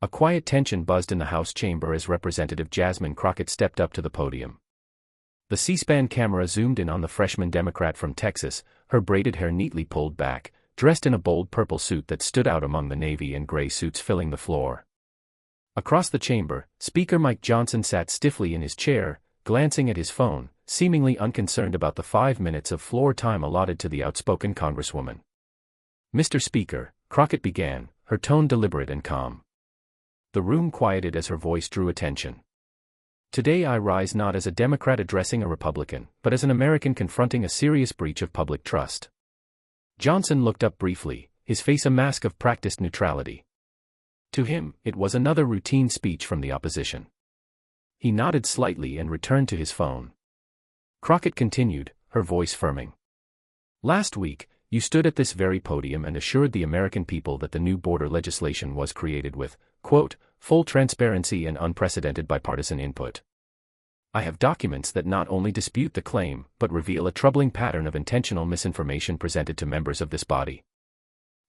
A quiet tension buzzed in the House chamber as Representative Jasmine Crockett stepped up to the podium. The C-SPAN camera zoomed in on the freshman Democrat from Texas, her braided hair neatly pulled back, dressed in a bold purple suit that stood out among the navy and gray suits filling the floor. Across the chamber, Speaker Mike Johnson sat stiffly in his chair, glancing at his phone, seemingly unconcerned about the 5 minutes of floor time allotted to the outspoken Congresswoman. "Mr. Speaker," Crockett began, her tone deliberate and calm. The room quieted as her voice drew attention. "Today I rise not as a Democrat addressing a Republican, but as an American confronting a serious breach of public trust." Johnson looked up briefly, his face a mask of practiced neutrality. To him, it was another routine speech from the opposition. He nodded slightly and returned to his phone. Crockett continued, her voice firming. "Last week, you stood at this very podium and assured the American people that the new border legislation was created with, quote, full transparency and unprecedented bipartisan input. I have documents that not only dispute the claim, but reveal a troubling pattern of intentional misinformation presented to members of this body."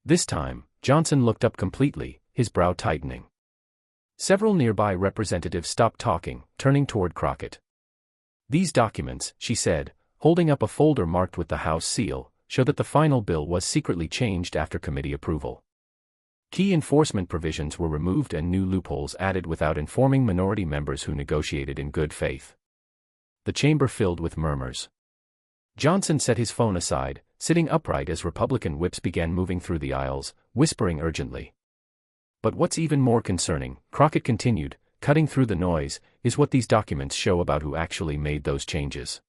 This time, Johnson looked up completely, his brow tightening. Several nearby representatives stopped talking, turning toward Crockett. "These documents," she said, holding up a folder marked with the House seal, "show that the final bill was secretly changed after committee approval. Key enforcement provisions were removed and new loopholes added without informing minority members who negotiated in good faith." The chamber filled with murmurs. Johnson set his phone aside, sitting upright as Republican whips began moving through the aisles, whispering urgently. "But what's even more concerning," Crockett continued, cutting through the noise, "is what these documents show about who actually made those changes."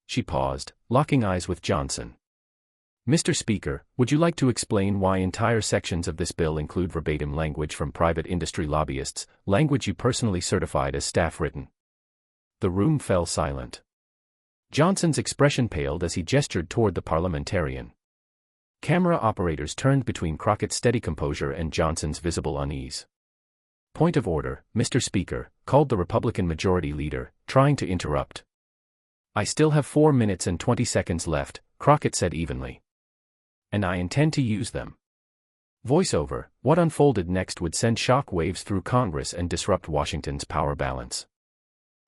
She paused, locking eyes with Johnson. "Mr. Speaker, would you like to explain why entire sections of this bill include verbatim language from private industry lobbyists, language you personally certified as staff-written?" The room fell silent. Johnson's expression paled as he gestured toward the parliamentarian. Camera operators turned between Crockett's steady composure and Johnson's visible unease. "Point of order, Mr. Speaker," called the Republican Majority Leader, trying to interrupt. "I still have 4 minutes and 20 seconds left," Crockett said evenly. "And I intend to use them." Voiceover: what unfolded next would send shock waves through Congress and disrupt Washington's power balance.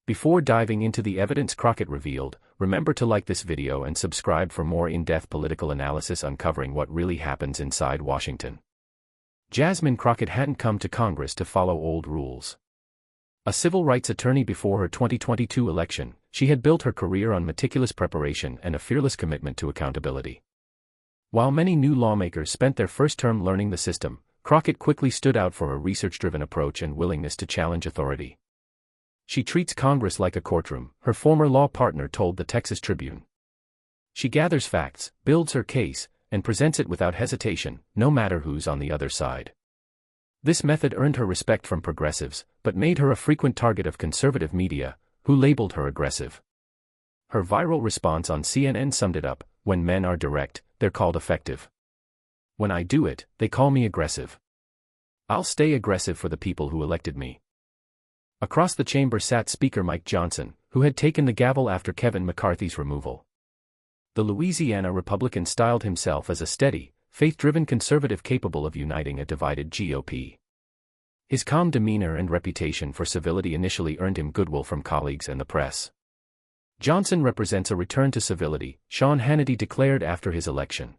Before diving into the evidence Crockett revealed, remember to like this video and subscribe for more in-depth political analysis uncovering what really happens inside Washington. Jasmine Crockett hadn't come to Congress to follow old rules. A civil rights attorney before her 2022 election, she had built her career on meticulous preparation and a fearless commitment to accountability. While many new lawmakers spent their first term learning the system, Crockett quickly stood out for her research-driven approach and willingness to challenge authority. "She treats Congress like a courtroom," her former law partner told the Texas Tribune. "She gathers facts, builds her case, and presents it without hesitation, no matter who's on the other side." This method earned her respect from progressives, but made her a frequent target of conservative media, who labeled her aggressive. Her viral response on CNN summed it up: "When men are direct, they're called effective. When I do it, they call me aggressive. I'll stay aggressive for the people who elected me." Across the chamber sat Speaker Mike Johnson, who had taken the gavel after Kevin McCarthy's removal. The Louisiana Republican styled himself as a steady, faith-driven conservative capable of uniting a divided GOP. His calm demeanor and reputation for civility initially earned him goodwill from colleagues and the press. "Johnson represents a return to civility," Sean Hannity declared after his election.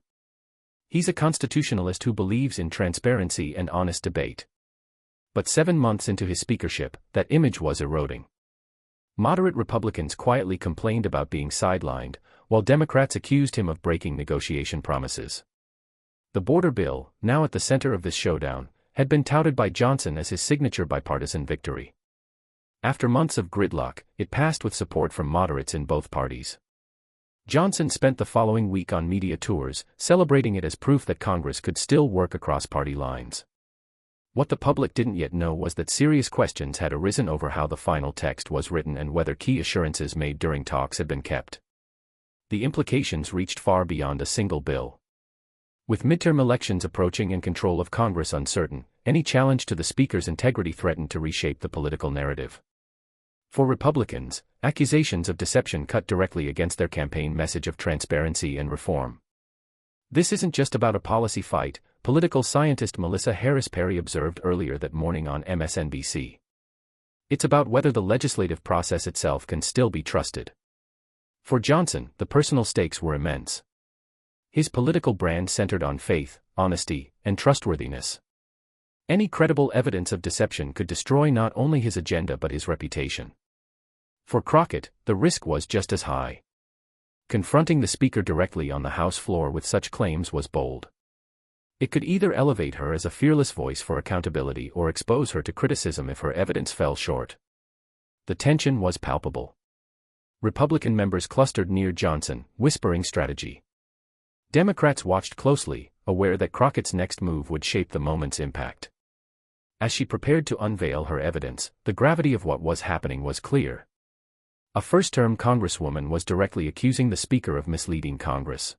"He's a constitutionalist who believes in transparency and honest debate." But 7 months into his speakership, that image was eroding. Moderate Republicans quietly complained about being sidelined, while Democrats accused him of breaking negotiation promises. The border bill, now at the center of this showdown, had been touted by Johnson as his signature bipartisan victory. After months of gridlock, it passed with support from moderates in both parties. Johnson spent the following week on media tours, celebrating it as proof that Congress could still work across party lines. What the public didn't yet know was that serious questions had arisen over how the final text was written and whether key assurances made during talks had been kept. The implications reached far beyond a single bill. With midterm elections approaching and control of Congress uncertain, any challenge to the Speaker's integrity threatened to reshape the political narrative. For Republicans, accusations of deception cut directly against their campaign message of transparency and reform. This isn't just about a policy fight, political scientist Melissa Harris Perry observed earlier that morning on MSNBC. It's about whether the legislative process itself can still be trusted. For Johnson, the personal stakes were immense. His political brand centered on faith, honesty, and trustworthiness. Any credible evidence of deception could destroy not only his agenda but his reputation. For Crockett, the risk was just as high. Confronting the speaker directly on the House floor with such claims was bold. It could either elevate her as a fearless voice for accountability or expose her to criticism if her evidence fell short. The tension was palpable. Republican members clustered near Johnson, whispering strategy. Democrats watched closely, aware that Crockett's next move would shape the moment's impact. As she prepared to unveil her evidence, the gravity of what was happening was clear. A first-term Congresswoman was directly accusing the Speaker of misleading Congress.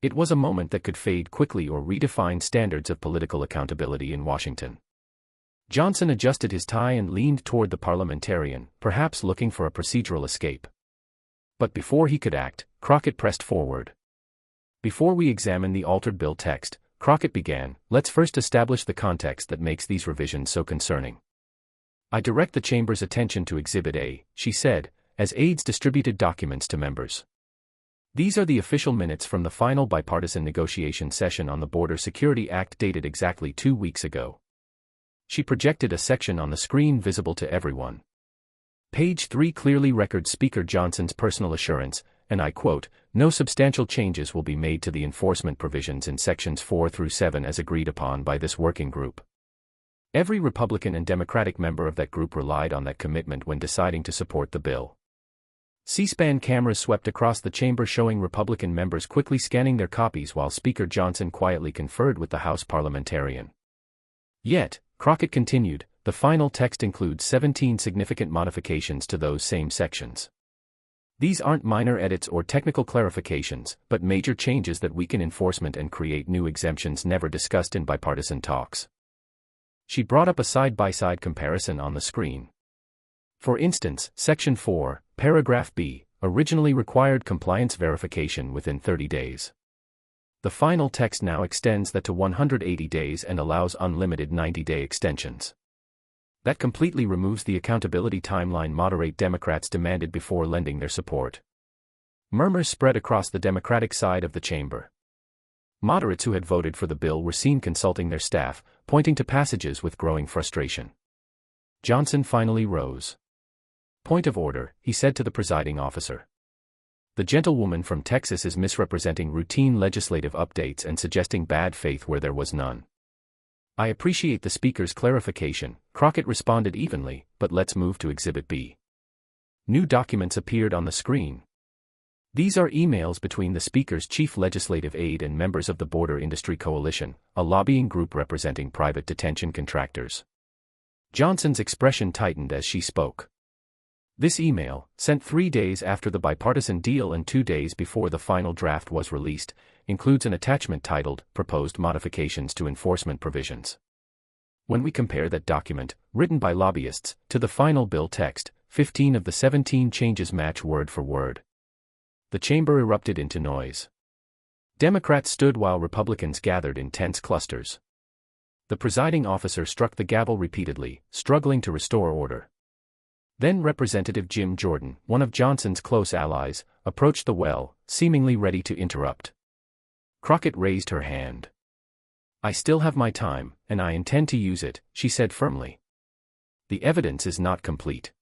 It was a moment that could fade quickly or redefine standards of political accountability in Washington. Johnson adjusted his tie and leaned toward the parliamentarian, perhaps looking for a procedural escape. But before he could act, Crockett pressed forward. Before we examine the altered bill text, Crockett began, let's first establish the context that makes these revisions so concerning. I direct the chamber's attention to Exhibit A, she said, as aides distributed documents to members. These are the official minutes from the final bipartisan negotiation session on the Border Security Act dated exactly 2 weeks ago. She projected a section on the screen visible to everyone. Page 3 clearly records Speaker Johnson's personal assurance, and I quote, no substantial changes will be made to the enforcement provisions in sections 4 through 7 as agreed upon by this working group. Every Republican and Democratic member of that group relied on that commitment when deciding to support the bill. C-SPAN cameras swept across the chamber showing Republican members quickly scanning their copies while Speaker Johnson quietly conferred with the House parliamentarian. Yet, Crockett continued, the final text includes 17 significant modifications to those same sections. These aren't minor edits or technical clarifications, but major changes that weaken enforcement and create new exemptions never discussed in bipartisan talks. She brought up a side-by-side comparison on the screen. For instance, Section 4, Paragraph B, originally required compliance verification within 30 days. The final text now extends that to 180 days and allows unlimited 90-day extensions. That completely removes the accountability timeline moderate Democrats demanded before lending their support. Murmurs spread across the Democratic side of the chamber. Moderates who had voted for the bill were seen consulting their staff, pointing to passages with growing frustration. Johnson finally rose. Point of order, he said to the presiding officer. The gentlewoman from Texas is misrepresenting routine legislative updates and suggesting bad faith where there was none. I appreciate the Speaker's clarification, Crockett responded evenly, but let's move to Exhibit B. New documents appeared on the screen. These are emails between the Speaker's chief legislative aide and members of the Border Industry Coalition, a lobbying group representing private detention contractors. Johnson's expression tightened as she spoke. This email, sent 3 days after the bipartisan deal and 2 days before the final draft was released, includes an attachment titled, Proposed Modifications to Enforcement Provisions. When we compare that document, written by lobbyists, to the final bill text, 15 of the 17 changes match word for word. The chamber erupted into noise. Democrats stood while Republicans gathered in tense clusters. The presiding officer struck the gavel repeatedly, struggling to restore order. Then Representative Jim Jordan, one of Johnson's close allies, approached the well, seemingly ready to interrupt. Crockett raised her hand. I still have my time, and I intend to use it, she said firmly. The evidence is not complete.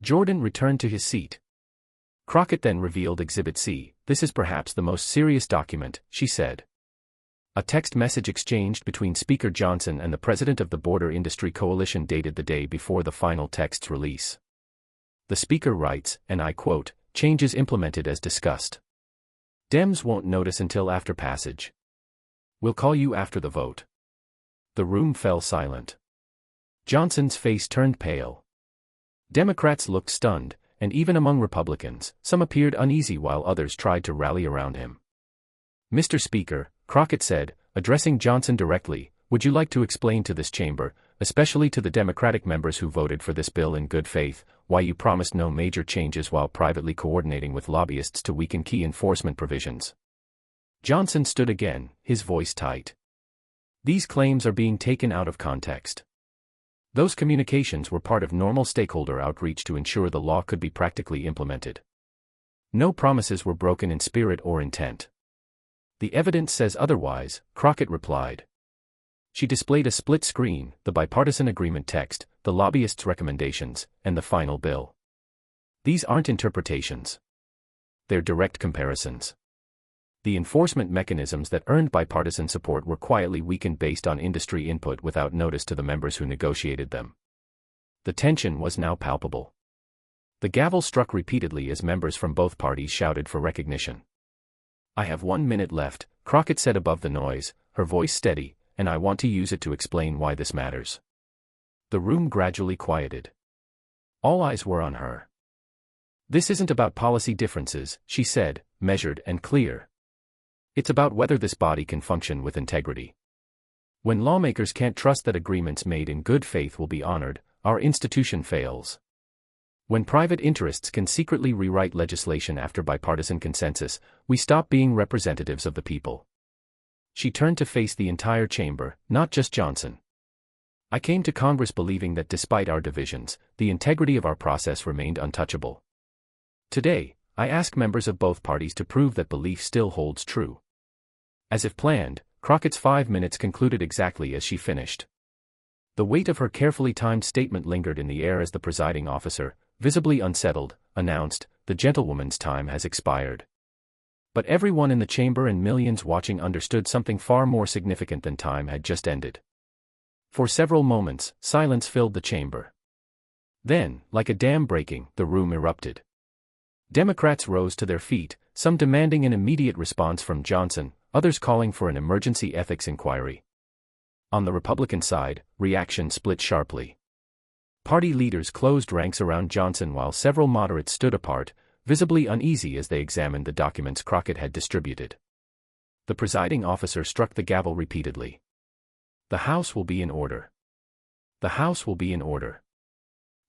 Jordan returned to his seat. Crockett then revealed Exhibit C. This is perhaps the most serious document, she said. A text message exchanged between Speaker Johnson and the president of the Border Industry Coalition dated the day before the final text's release. The speaker writes, and I quote, changes implemented as discussed. Dems won't notice until after passage. We'll call you after the vote. The room fell silent. Johnson's face turned pale. Democrats looked stunned, and even among Republicans, some appeared uneasy while others tried to rally around him. Mr. Speaker, Crockett said, addressing Johnson directly, would you like to explain to this chamber, especially to the Democratic members who voted for this bill in good faith, why you promised no major changes while privately coordinating with lobbyists to weaken key enforcement provisions? Johnson stood again, his voice tight. These claims are being taken out of context. Those communications were part of normal stakeholder outreach to ensure the law could be practically implemented. No promises were broken in spirit or intent. The evidence says otherwise, Crockett replied. She displayed a split screen, the bipartisan agreement text, the lobbyists' recommendations, and the final bill. These aren't interpretations. They're direct comparisons. The enforcement mechanisms that earned bipartisan support were quietly weakened based on industry input without notice to the members who negotiated them. The tension was now palpable. The gavel struck repeatedly as members from both parties shouted for recognition. "I have 1 minute left," Crockett said above the noise, her voice steady, "and I want to use it to explain why this matters." The room gradually quieted. All eyes were on her. "This isn't about policy differences," she said, measured and clear. "It's about whether this body can function with integrity. When lawmakers can't trust that agreements made in good faith will be honored, our institution fails. When private interests can secretly rewrite legislation after bipartisan consensus, we stop being representatives of the people." She turned to face the entire chamber, not just Johnson. "I came to Congress believing that despite our divisions, the integrity of our process remained untouchable. Today, I ask members of both parties to prove that belief still holds true." As if planned, Crockett's 5 minutes concluded exactly as she finished. The weight of her carefully timed statement lingered in the air as the presiding officer, visibly unsettled, announced, "The gentlewoman's time has expired." But everyone in the chamber and millions watching understood something far more significant than time had just ended. For several moments, silence filled the chamber. Then, like a dam breaking, the room erupted. Democrats rose to their feet, some demanding an immediate response from Johnson, others calling for an emergency ethics inquiry. On the Republican side, reaction split sharply. Party leaders closed ranks around Johnson while several moderates stood apart, visibly uneasy as they examined the documents Crockett had distributed. The presiding officer struck the gavel repeatedly. "The House will be in order. The House will be in order."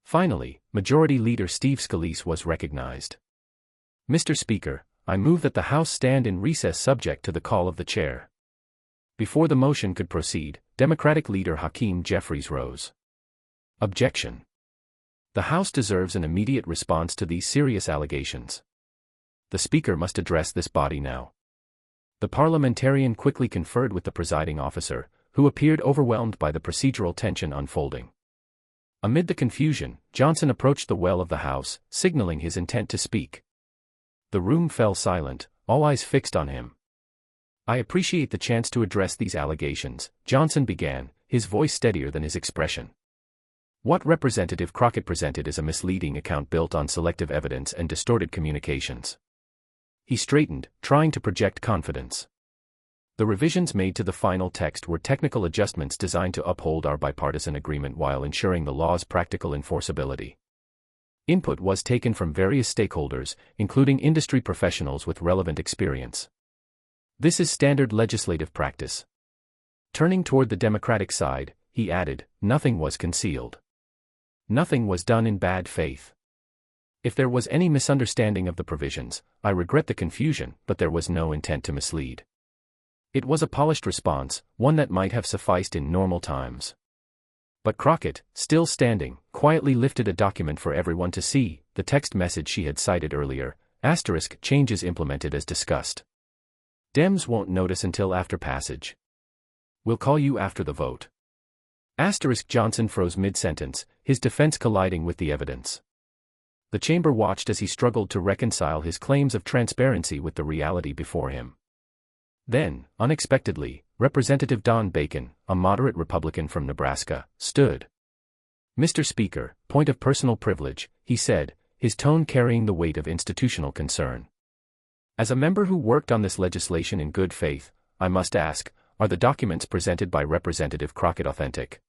Finally, Majority Leader Steve Scalise was recognized. "Mr. Speaker, I move that the House stand in recess subject to the call of the chair." Before the motion could proceed, Democratic Leader Hakeem Jeffries rose. "Objection. The House deserves an immediate response to these serious allegations. The Speaker must address this body now." The parliamentarian quickly conferred with the presiding officer, who appeared overwhelmed by the procedural tension unfolding. Amid the confusion, Johnson approached the well of the House, signaling his intent to speak. The room fell silent, all eyes fixed on him. "I appreciate the chance to address these allegations," Johnson began, his voice steadier than his expression. What Representative Crockett presented is a misleading account built on selective evidence and distorted communications. He straightened, trying to project confidence. The revisions made to the final text were technical adjustments designed to uphold our bipartisan agreement while ensuring the law's practical enforceability. Input was taken from various stakeholders, including industry professionals with relevant experience. This is standard legislative practice. Turning toward the Democratic side, he added, "Nothing was concealed. Nothing was done in bad faith. If there was any misunderstanding of the provisions, I regret the confusion, but there was no intent to mislead. It was a polished response, one that might have sufficed in normal times." But Crockett, still standing, quietly lifted a document for everyone to see, the text message she had cited earlier, * changes implemented as discussed. Dems won't notice until after passage. We'll call you after the vote. * Johnson froze mid-sentence, his defense colliding with the evidence. The chamber watched as he struggled to reconcile his claims of transparency with the reality before him. Then, unexpectedly, Representative Don Bacon, a moderate Republican from Nebraska, stood. "Mr. Speaker, point of personal privilege," he said, his tone carrying the weight of institutional concern. "As a member who worked on this legislation in good faith, I must ask, are the documents presented by Representative Crockett authentic?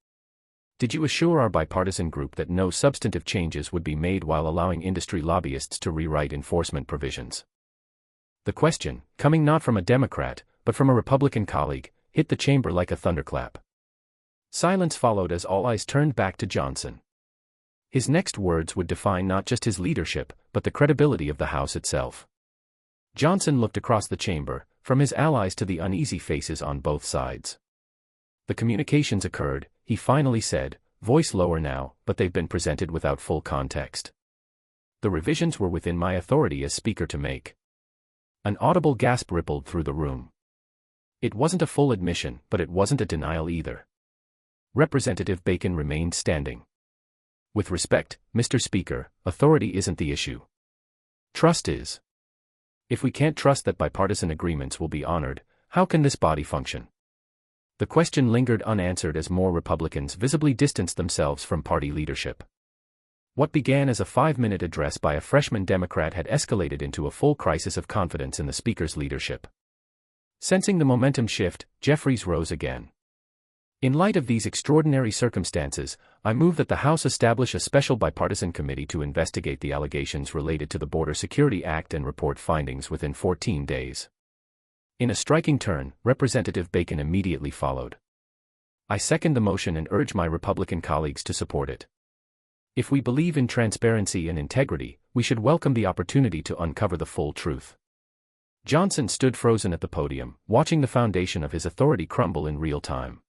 Did you assure our bipartisan group that no substantive changes would be made while allowing industry lobbyists to rewrite enforcement provisions?" The question, coming not from a Democrat, but from a Republican colleague, hit the chamber like a thunderclap. Silence followed as all eyes turned back to Johnson. His next words would define not just his leadership, but the credibility of the House itself. Johnson looked across the chamber, from his allies to the uneasy faces on both sides. The communications occurred, he finally said, voice lower now, but they've been presented without full context. The revisions were within my authority as Speaker to make. An audible gasp rippled through the room. It wasn't a full admission, but it wasn't a denial either. Representative Bacon remained standing. With respect, Mr. Speaker, authority isn't the issue. Trust is. If we can't trust that bipartisan agreements will be honored, how can this body function? The question lingered unanswered as more Republicans visibly distanced themselves from party leadership. What began as a 5-minute address by a freshman Democrat had escalated into a full crisis of confidence in the Speaker's leadership. Sensing the momentum shift, Jeffries rose again. In light of these extraordinary circumstances, I move that the House establish a special bipartisan committee to investigate the allegations related to the Border Security Act and report findings within 14 days. In a striking turn, Representative Bacon immediately followed. I second the motion and urge my Republican colleagues to support it. If we believe in transparency and integrity, we should welcome the opportunity to uncover the full truth. Johnson stood frozen at the podium, watching the foundation of his authority crumble in real time.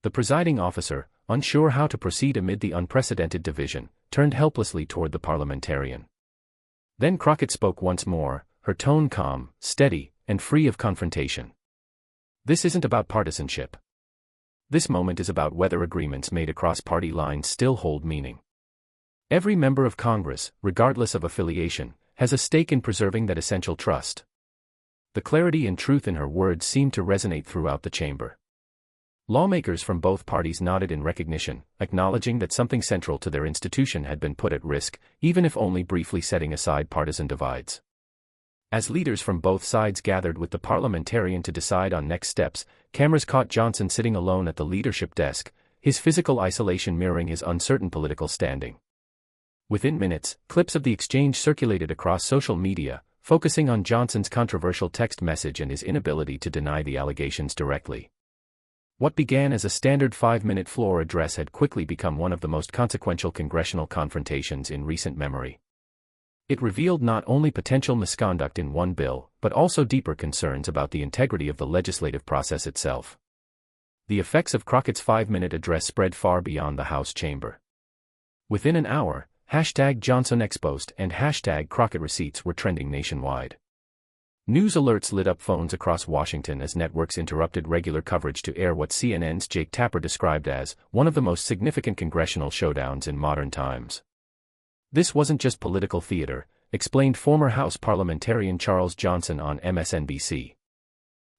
The presiding officer, unsure how to proceed amid the unprecedented division, turned helplessly toward the parliamentarian. Then Crockett spoke once more, her tone calm, steady, and free of confrontation. This isn't about partisanship. This moment is about whether agreements made across party lines still hold meaning. Every member of Congress, regardless of affiliation, has a stake in preserving that essential trust. The clarity and truth in her words seemed to resonate throughout the chamber. Lawmakers from both parties nodded in recognition, acknowledging that something central to their institution had been put at risk, even if only briefly setting aside partisan divides. As leaders from both sides gathered with the parliamentarian to decide on next steps, cameras caught Johnson sitting alone at the leadership desk, his physical isolation mirroring his uncertain political standing. Within minutes, clips of the exchange circulated across social media, focusing on Johnson's controversial text message and his inability to deny the allegations directly. What began as a standard 5-minute floor address had quickly become one of the most consequential congressional confrontations in recent memory. It revealed not only potential misconduct in one bill, but also deeper concerns about the integrity of the legislative process itself. The effects of Crockett's 5-minute address spread far beyond the House chamber. Within an hour, #JohnsonExposed and #Crockett receipts were trending nationwide. News alerts lit up phones across Washington as networks interrupted regular coverage to air what CNN's Jake Tapper described as one of the most significant congressional showdowns in modern times. This wasn't just political theater, explained former House parliamentarian Charles Johnson on MSNBC.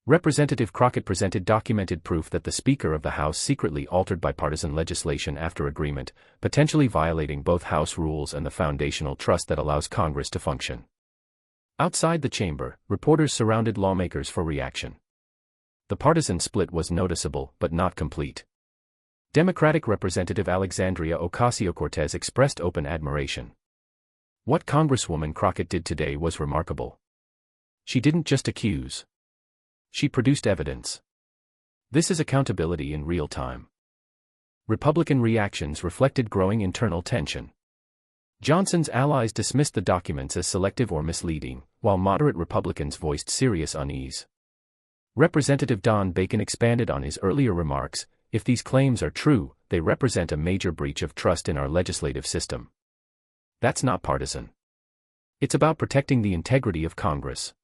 Representative Crockett presented documented proof that the Speaker of the House secretly altered bipartisan legislation after agreement, potentially violating both House rules and the foundational trust that allows Congress to function. Outside the chamber, reporters surrounded lawmakers for reaction. The partisan split was noticeable, but not complete. Democratic Representative Alexandria Ocasio-Cortez expressed open admiration. What Congresswoman Crockett did today was remarkable. She didn't just accuse. She produced evidence. This is accountability in real time. Republican reactions reflected growing internal tension. Johnson's allies dismissed the documents as selective or misleading, while moderate Republicans voiced serious unease. Representative Don Bacon expanded on his earlier remarks. If these claims are true, they represent a major breach of trust in our legislative system. That's not partisan. It's about protecting the integrity of Congress.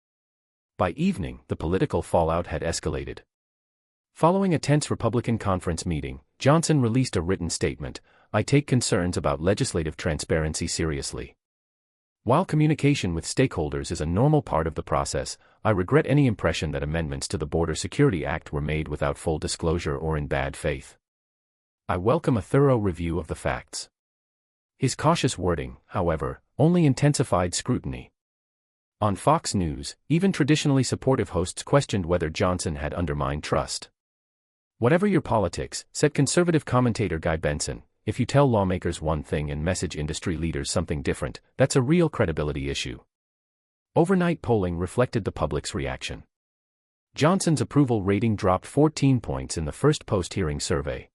By evening, the political fallout had escalated. Following a tense Republican conference meeting, Johnson released a written statement. I take concerns about legislative transparency seriously. While communication with stakeholders is a normal part of the process, I regret any impression that amendments to the Border Security Act were made without full disclosure or in bad faith. I welcome a thorough review of the facts. His cautious wording, however, only intensified scrutiny. On Fox News, even traditionally supportive hosts questioned whether Johnson had undermined trust. Whatever your politics, said conservative commentator Guy Benson, if you tell lawmakers one thing and message industry leaders something different, that's a real credibility issue. Overnight polling reflected the public's reaction. Johnson's approval rating dropped 14 points in the first post-hearing survey.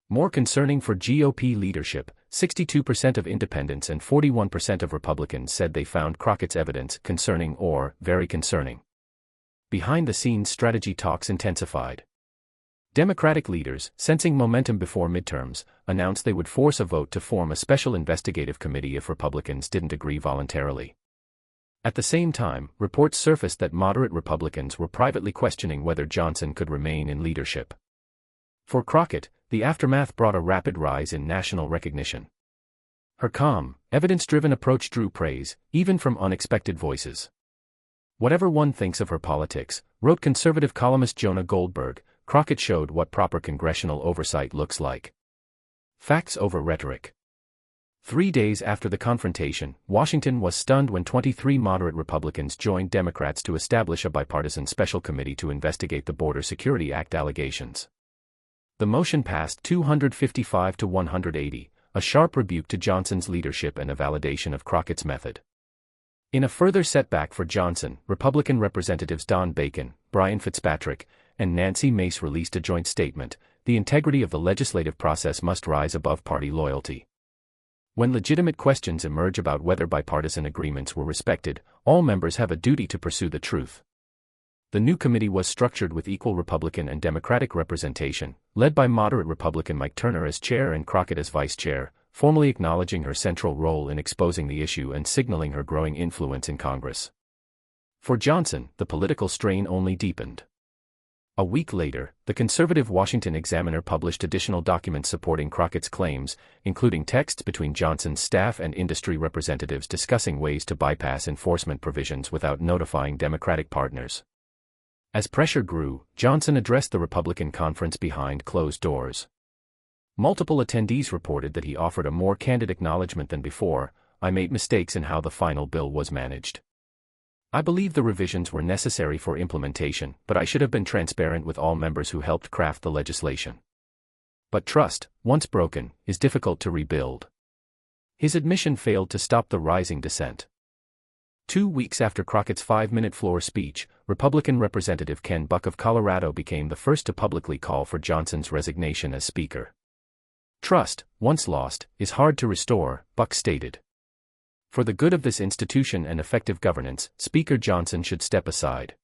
More concerning for GOP leadership, 62% of independents and 41% of Republicans said they found Crockett's evidence concerning or very concerning. behind-the-scenes strategy talks intensified. Democratic leaders, sensing momentum before midterms, announced they would force a vote to form a special investigative committee if Republicans didn't agree voluntarily. At the same time, reports surfaced that moderate Republicans were privately questioning whether Johnson could remain in leadership. For Crockett, the aftermath brought a rapid rise in national recognition. Her calm, evidence-driven approach drew praise, even from unexpected voices. Whatever one thinks of her politics, wrote conservative columnist Jonah Goldberg, Crockett showed what proper congressional oversight looks like. Facts over rhetoric. 3 days after the confrontation, Washington was stunned when 23 moderate Republicans joined Democrats to establish a bipartisan special committee to investigate the Border Security Act allegations. The motion passed 255 to 180, a sharp rebuke to Johnson's leadership and a validation of Crockett's method. In a further setback for Johnson, Republican Representatives Don Bacon, Brian Fitzpatrick, and Nancy Mace released a joint statement: "The integrity of the legislative process must rise above party loyalty." When legitimate questions emerge about whether bipartisan agreements were respected, all members have a duty to pursue the truth. The new committee was structured with equal Republican and Democratic representation, led by moderate Republican Mike Turner as chair and Crockett as vice chair, formally acknowledging her central role in exposing the issue and signaling her growing influence in Congress. For Johnson, the political strain only deepened. A week later, the conservative Washington Examiner published additional documents supporting Crockett's claims, including texts between Johnson's staff and industry representatives discussing ways to bypass enforcement provisions without notifying Democratic partners. As pressure grew, Johnson addressed the Republican conference behind closed doors. Multiple attendees reported that he offered a more candid acknowledgement than before: "I made mistakes in how the final bill was managed. I believe the revisions were necessary for implementation, but I should have been transparent with all members who helped craft the legislation." But trust, once broken, is difficult to rebuild. His admission failed to stop the rising dissent. 2 weeks after Crockett's 5-minute floor speech, Republican Representative Ken Buck of Colorado became the first to publicly call for Johnson's resignation as Speaker. "Trust, once lost, is hard to restore," Buck stated. "For the good of this institution and effective governance, Speaker Johnson should step aside."